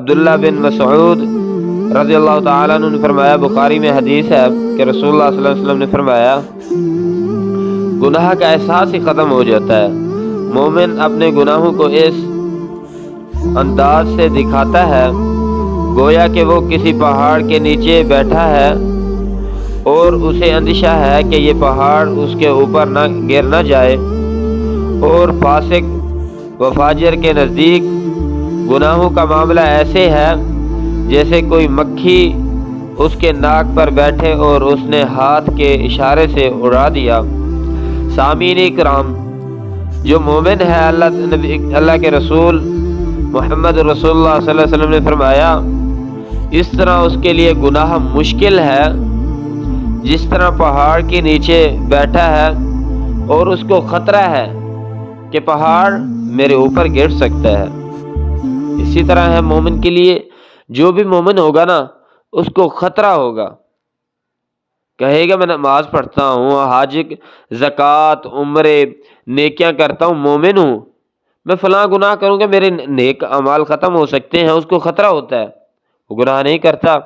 عبداللہ بن مسعود رضی اللہ تعالیٰ عنہ نے فرمایا، بخاری میں حدیث ہے کہ رسول اللہ صلی اللہ علیہ وسلم نے فرمایا، گناہ کا احساس ہی ختم ہو جاتا ہے۔ مومن اپنے گناہوں کو اس انداز سے دکھاتا ہے گویا کہ وہ کسی پہاڑ کے نیچے بیٹھا ہے اور اسے اندیشہ ہے کہ یہ پہاڑ اس کے اوپر نہ گر نہ جائے، اور فاسق و فاجر کے نزدیک گناہوں کا معاملہ ایسے ہے جیسے کوئی مکھی اس کے ناک پر بیٹھے اور اس نے ہاتھ کے اشارے سے اڑا دیا۔ سامعین کرام، جو مومن ہے، اللہ کے رسول محمد رسول اللہ صلی اللہ علیہ وسلم نے فرمایا، اس طرح اس کے لیے گناہ مشکل ہے جس طرح پہاڑ کے نیچے بیٹھا ہے اور اس کو خطرہ ہے کہ پہاڑ میرے اوپر گر سکتا ہے۔ اسی طرح ہے مومن کے لیے، جو بھی مومن ہوگا نا، اس کو خطرہ ہوگا، کہے گا میں نماز پڑھتا ہوں، حج، زکوٰۃ، عمرے، نیکیاں کرتا ہوں، مومن ہوں، میں فلاں گناہ کروں گا میرے نیک اعمال ختم ہو سکتے ہیں، اس کو خطرہ ہوتا ہے، وہ گناہ نہیں کرتا۔